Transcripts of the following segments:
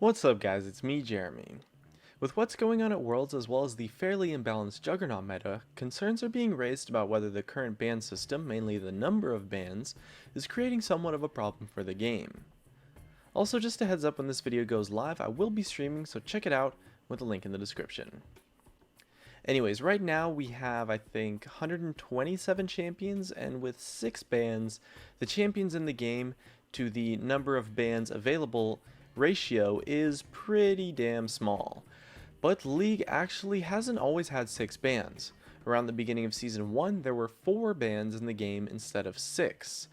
What's up guys, it's me Jeremy. With what's going on at Worlds as well as the fairly imbalanced Juggernaut meta, concerns are being raised about whether the current ban system, mainly the number of bans, is creating somewhat of a problem for the game. Also, just a heads up, when this video goes live, I will be streaming, so check it out with a link in the description. Anyways, right now we have, I think, 127 champions, and with 6 bans, the champions in the game to the number of bans available ratio is pretty damn small. But League actually hasn't always had 6 bans. Around the beginning of Season 1, there were 4 bans in the game instead of 6.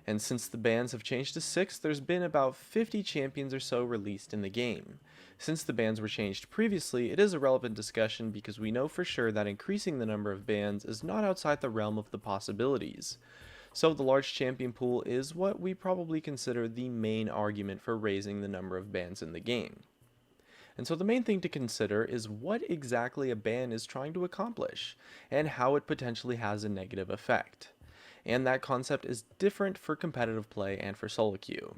And since the bans have changed to 6, there's been about 50 champions or so released in the game. Since the bans were changed previously, it is a relevant discussion because we know for sure that increasing the number of bans is not outside the realm of the possibilities. So the large champion pool is what we probably consider the main argument for raising the number of bans in the game. And so the main thing to consider is what exactly a ban is trying to accomplish, and how it potentially has a negative effect. And that concept is different for competitive play and for solo queue.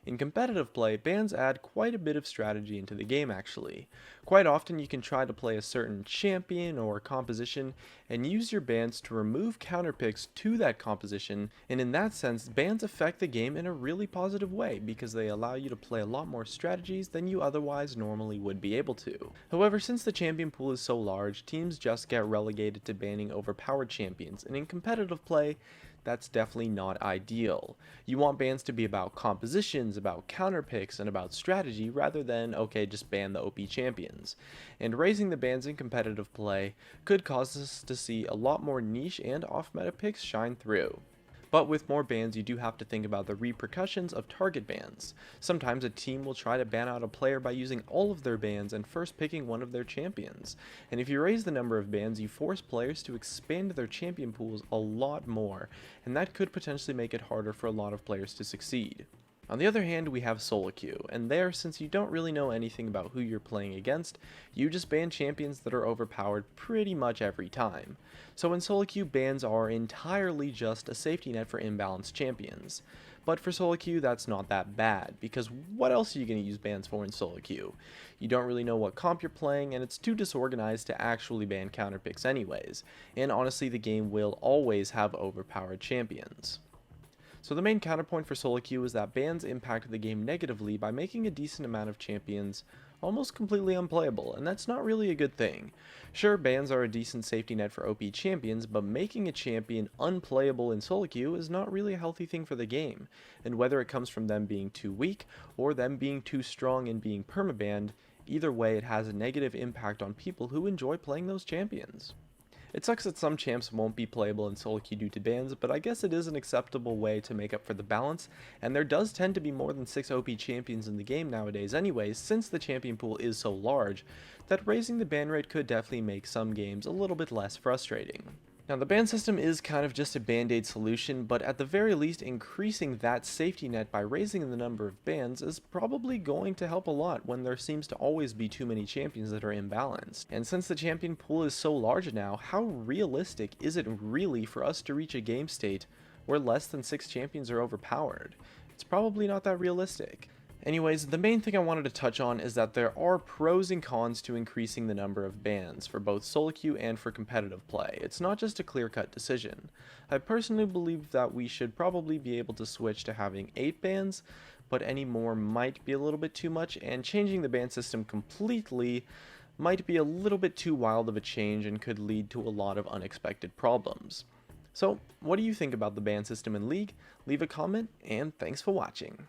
In competitive play, bans add quite a bit of strategy into the game actually. Quite often you can try to play a certain champion or composition and use your bans to remove counter picks to that composition, and in that sense bans affect the game in a really positive way because they allow you to play a lot more strategies than you otherwise normally would be able to. However, since the champion pool is so large, teams just get relegated to banning overpowered champions, and in competitive play, that's definitely not ideal. You want bans to be about compositions, about counter picks, and about strategy rather than, okay, just ban the OP champions. And raising the bans in competitive play could cause us to see a lot more niche and off-meta picks shine through. But with more bans, you do have to think about the repercussions of target bans. Sometimes a team will try to ban out a player by using all of their bans and first picking one of their champions. And if you raise the number of bans, you force players to expand their champion pools a lot more, and that could potentially make it harder for a lot of players to succeed. On the other hand, we have solo queue, and there, since you don't really know anything about who you're playing against, you just ban champions that are overpowered pretty much every time. So in solo queue, bans are entirely just a safety net for imbalanced champions. But for solo queue, that's not that bad, because what else are you going to use bans for in solo queue? You don't really know what comp you're playing, and it's too disorganized to actually ban counter picks anyways, and honestly the game will always have overpowered champions. So the main counterpoint for solo queue is that bans impact the game negatively by making a decent amount of champions almost completely unplayable, and that's not really a good thing. Sure, bans are a decent safety net for OP champions, but making a champion unplayable in solo queue is not really a healthy thing for the game, and whether it comes from them being too weak or them being too strong and being permabanned, either way it has a negative impact on people who enjoy playing those champions. It sucks that some champs won't be playable in solo queue due to bans, but I guess it is an acceptable way to make up for the balance, and there does tend to be more than 6 OP champions in the game nowadays anyways, since the champion pool is so large, that raising the ban rate could definitely make some games a little bit less frustrating. Now the ban system is kind of just a band-aid solution, but at the very least increasing that safety net by raising the number of bans is probably going to help a lot when there seems to always be too many champions that are imbalanced. And since the champion pool is so large now, how realistic is it really for us to reach a game state where less than 6 champions are overpowered? It's probably not that realistic. Anyways, the main thing I wanted to touch on is that there are pros and cons to increasing the number of bans for both solo queue and for competitive play. It's not just a clear-cut decision. I personally believe that we should probably be able to switch to having 8 bans, but any more might be a little bit too much, and changing the ban system completely might be a little bit too wild of a change and could lead to a lot of unexpected problems. So, what do you think about the ban system in League? Leave a comment, and thanks for watching.